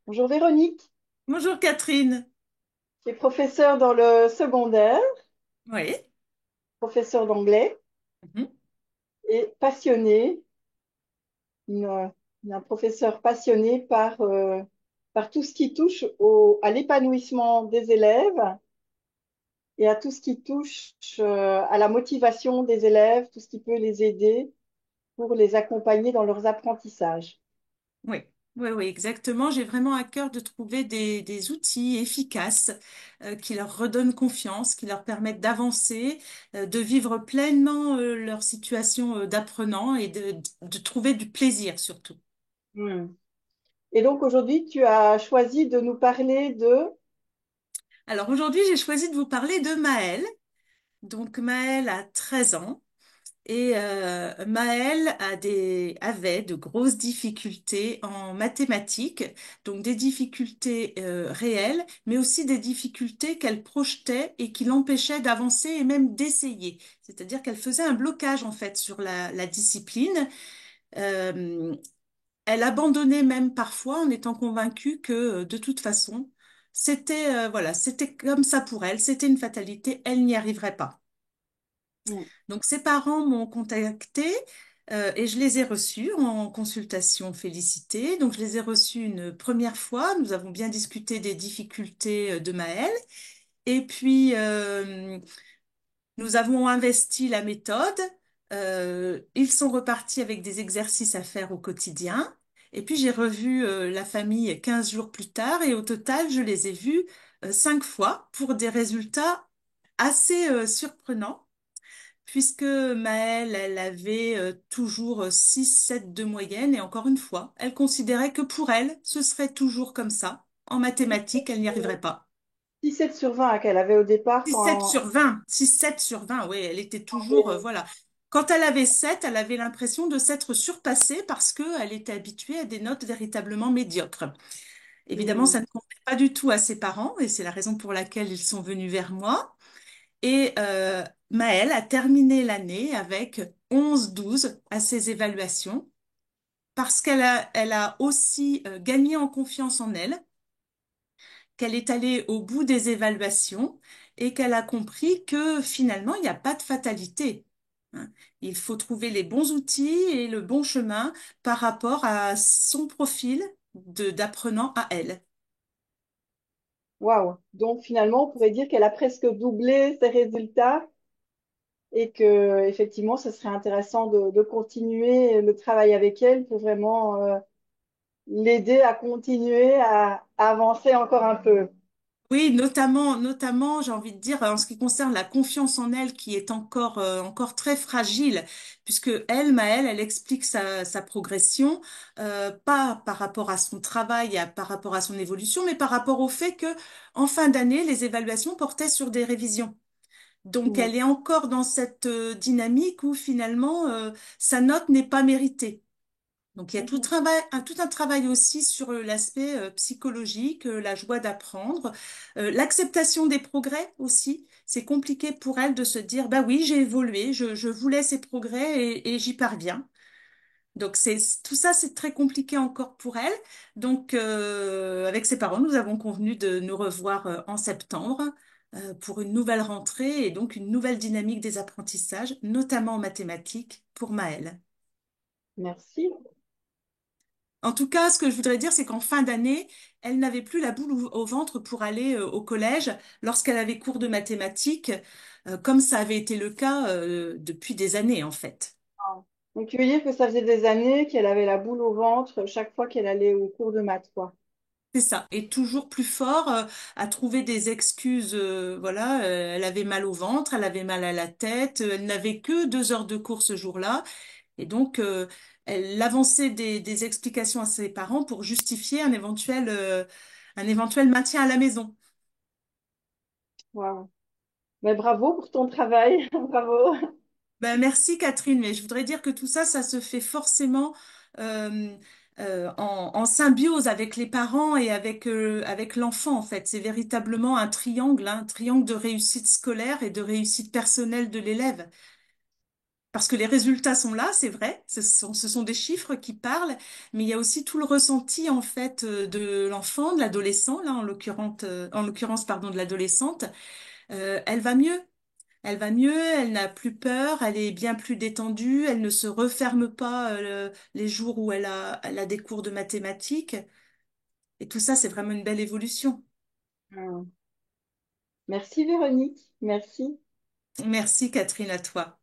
Bonjour Véronique, Bonjour Catherine. tu es professeure dans le secondaire, Oui. professeure d'anglais Mhm. et passionnée, une, un professeur passionné par tout ce qui touche à l'épanouissement des élèves et à tout ce qui touche à la motivation des élèves, tout ce qui peut les aider pour les accompagner dans leurs apprentissages. Oui. Oui, oui, exactement. J'ai vraiment à cœur de trouver des outils efficaces qui leur redonnent confiance, qui leur permettent d'avancer, de vivre pleinement leur situation d'apprenant et de trouver du plaisir surtout. Hmm. Et donc aujourd'hui, tu as choisi de nous parler de... Alors aujourd'hui, j'ai choisi de vous parler de Maëlle. Donc Maëlle a 13 ans. Et Maëlle avait de grosses difficultés en mathématiques, donc des difficultés réelles, mais aussi des difficultés qu'elle projetait et qui l'empêchaient d'avancer et même d'essayer. C'est-à-dire qu'elle faisait un blocage en fait sur la discipline. Euh, Elle abandonnait même parfois en étant convaincue que de toute façon, c'était comme ça pour elle, c'était une fatalité, elle n'y arriverait pas. Hmm. Donc, ses parents m'ont contacté et je les ai reçus en consultation félicitée. Donc, je les ai reçus une première fois. Nous avons bien discuté des difficultés de Maëlle. Et puis, nous avons investi la méthode. Ils sont repartis avec des exercices à faire au quotidien. Et puis, j'ai revu la famille 15 jours plus tard et au total, je les ai vus 5 fois pour des résultats assez surprenants puisque Maëlle, elle avait toujours 6-7 de moyenne, et encore une fois, elle considérait que pour elle, ce serait toujours comme ça. En mathématiques, elle n'y arriverait pas. 17 sur 20 qu'elle avait au départ 6-7 quand... sur 20, 6-7 sur 20, oui, elle était toujours, en voilà. Quand elle avait 7, elle avait l'impression de s'être surpassée parce qu'elle était habituée à des notes véritablement médiocres. Évidemment, ça Hmm. ne convenait pas du tout à ses parents, et c'est la raison pour laquelle ils sont venus vers moi. Et Maëlle a terminé l'année avec 11-12 à ses évaluations parce qu'elle a aussi gagné en confiance en elle, qu'elle est allée au bout des évaluations et qu'elle a compris que finalement, il n'y a pas de fatalité, hein. Il faut trouver les bons outils et le bon chemin par rapport à son profil d'apprenant à elle. Waouh! Donc finalement, on pourrait dire qu'elle a presque doublé ses résultats et que effectivement, ce serait intéressant de continuer le travail avec elle pour vraiment l'aider à continuer à avancer encore un peu. Oui, notamment, j'ai envie de dire, en ce qui concerne la confiance en elle, qui est encore très fragile, puisque Maëlle, elle explique sa progression, pas par rapport à son travail, par rapport à son évolution, mais par rapport au fait que, en fin d'année, les évaluations portaient sur des révisions. Donc, Mm. elle est encore dans cette dynamique où finalement, sa note n'est pas méritée. Donc il y a Mhm. tout un travail aussi sur l'aspect psychologique, la joie d'apprendre, l'acceptation des progrès aussi. C'est compliqué pour elle de se dire, bah oui, j'ai évolué, je voulais ces progrès et j'y parviens. Donc tout ça, c'est très compliqué encore pour elle. Donc avec ses parents, nous avons convenu de nous revoir en septembre pour une nouvelle rentrée et donc une nouvelle dynamique des apprentissages, notamment en mathématiques pour Maëlle. Merci. En tout cas, ce que je voudrais dire, c'est qu'en fin d'année, elle n'avait plus la boule au ventre pour aller au collège lorsqu'elle avait cours de mathématiques, comme ça avait été le cas depuis des années, en fait. Ah. Donc tu veux dire que ça faisait des années qu'elle avait la boule au ventre chaque fois qu'elle allait au cours de maths, quoi. C'est ça. Et toujours plus fort à trouver des excuses. Voilà, elle avait mal au ventre, elle avait mal à la tête, elle n'avait que 2 heures de cours ce jour-là. Et donc, elle avançait des explications à ses parents pour justifier un éventuel maintien à la maison. Waouh. Mais bravo pour ton travail. Bravo. Ben, merci Catherine, mais je voudrais dire que tout ça, ça se fait forcément euh, en symbiose avec les parents et avec l'enfant en fait. C'est véritablement un triangle, hein, un triangle de réussite scolaire et de réussite personnelle de l'élève. parce que les résultats sont là, c'est vrai, ce sont des chiffres qui parlent, mais il y a aussi tout le ressenti en fait de l'enfant, de l'adolescent, là en l'occurrence pardon de l'adolescente. Elle va mieux. Elle va mieux, elle n'a plus peur, elle est bien plus détendue, elle ne se referme pas les jours où elle a des cours de mathématiques. Et tout ça, c'est vraiment une belle évolution. Ah. Merci Véronique, merci. Merci Catherine, à toi.